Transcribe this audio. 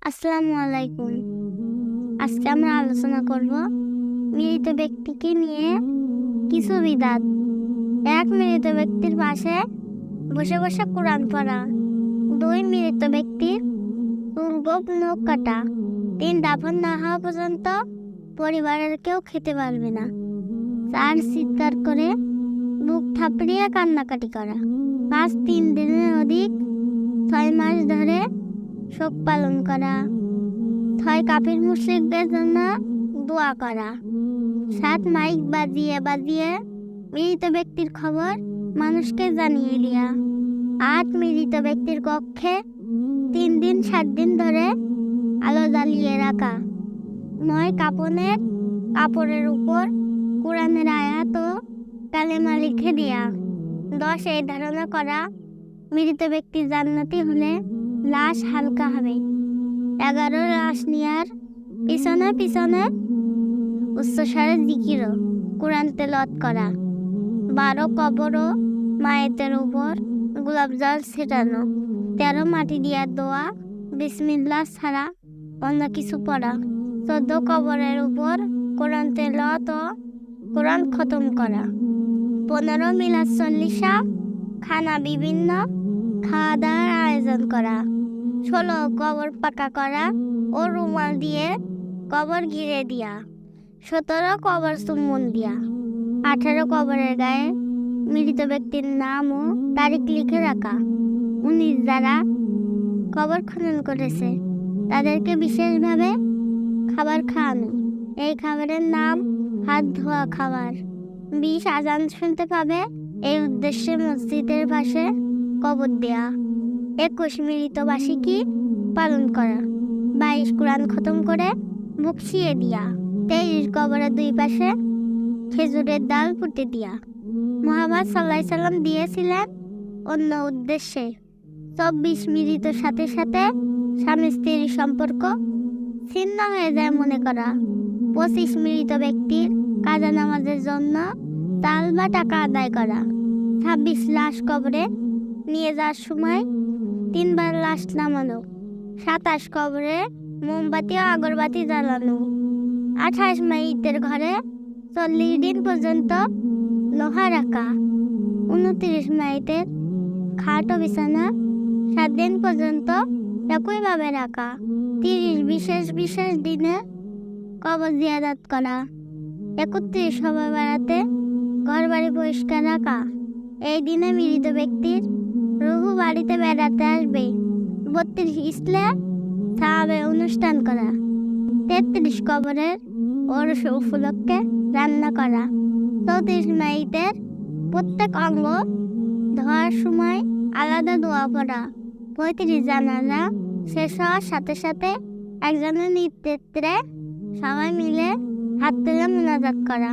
আসসালামু আলাইকুম। আজকে আমরা আলোচনা করব মৃত ব্যক্তিকে নিয়ে কিছু বিদাত। এক, মৃত ব্যক্তির পাশে বসে বসে কোরআন পড়া। 2, মৃত ব্যক্তির চুল গোঁফ নখ কাটা। 3, দাফন না হওয়া পর্যন্ত পরিবারের কেউ খেতে পারবে না। 4, চিৎকার করে বুক থাপড়িয়ে কান্নাকাটি করা। 5, 3 দিনের অধিক 6 মাস ধরে শোক পালন করা। 6, কাফির মুশরিকদের জন্য দোয়া করা। 7, মাইক বাজিয়ে বাজিয়ে মৃত ব্যক্তির খবর মানুষকে জানিয়ে দেয়া। 8, মৃত ব্যক্তির কক্ষে 3 দিন 7 দিন ধরে আলো জ্বালিয়ে রাখা। 9, কাপড়ের উপর কোরআনের আয়াত ও কালেমা লিখে দেয়া। 10, এই ধারণা করা মৃত ব্যক্তি জান্নাতি হলে লাশ হালকা হবে। 11, লাশ নেয়ার পিছনে পিছনে উচ্চস্বরে জিকির ও কোরআন তেলাওয়াত করা। 12, কবর ও মায়েতের উপর গোলাপ জল ছিটানো। 13, মাটি দিয়া দোয়া বিসমিল্লাহ ছাড়া অন্য কিছু পড়া। 14, কবরের উপর কোরআন তেলাওয়াত ও কোরআন খতম করা। 15, মিলাদ চল্লিশা খানা বিভিন্ন খাওয়া দাওয়ার আয়োজন করা। 16, কবর পাকা করা ও রুমাল দিয়ে কবর ঘিরে দিয়া। 17, কবর চুম্বন দিয়া। 18, কবরের গায়ে মৃত ব্যক্তির নাম ও তারিখ লিখে রাখা। 19, যারা কবর খনন করেছে তাদেরকে বিশেষভাবে খাবার খাওয়ানো। এই খাবারের নাম হাত ধোয়া খাবার। 20, আজান শুনতে পাবে এই উদ্দেশ্যে মসজিদের পাশে কবর দেয়া। 21, মৃতবার্ষিকী পালন করা। 22, কোরআন খতম করে বকশিয়ে দিয়া। 23, কবরের 2 পাশে খেজুরের ডাল পুঁতে দিয়া। মুহাম্মদ সাল্লাল্লাহু আলাইহি সাল্লাম দিয়েছিলেন অন্য উদ্দেশ্যে। 24, মৃত্যুর সাথে সাথে স্বামী স্ত্রীর সম্পর্ক ছিন্ন হয়ে যায় মনে করা। 25, মৃত ব্যক্তির কাজা নামাজের জন্য তাল বা টাকা আদায় করা। 26, লাশ কবরে নিয়ে যাওয়ার সময় 3 বার লাশ নামানো। 27, কবরে মোমবাতি ও আগরবাতি জ্বালানো। 28, মাইতের ঘরে 40 দিন পর্যন্ত লোহা রাখা। 29, মাইতের খাট ও বিছানা 7 দিন পর্যন্ত একইভাবে রাখা। 30, বিশেষ বিশেষ দিনে কবর জিয়ারত করা। 31, শবে বরাতে ঘর বাড়ি পরিষ্কার রাখা। এই দিনে মৃত ব্যক্তির রুহু বাড়িতে বেড়াতে আসবে। 32, ইসলাম সাহাবে অনুষ্ঠান করা। 33, কবরের ওরস উপলক্ষে রান্না করা। 34, মাইতের প্রত্যেক অঙ্গ ধোয়ার সময় আলাদা দোয়া পড়া। 35, জানাজা শেষ হওয়ার সাথে সাথে একজনের নেতৃত্বে সবাই মিলে হাত তুলে মোনাজাত করা।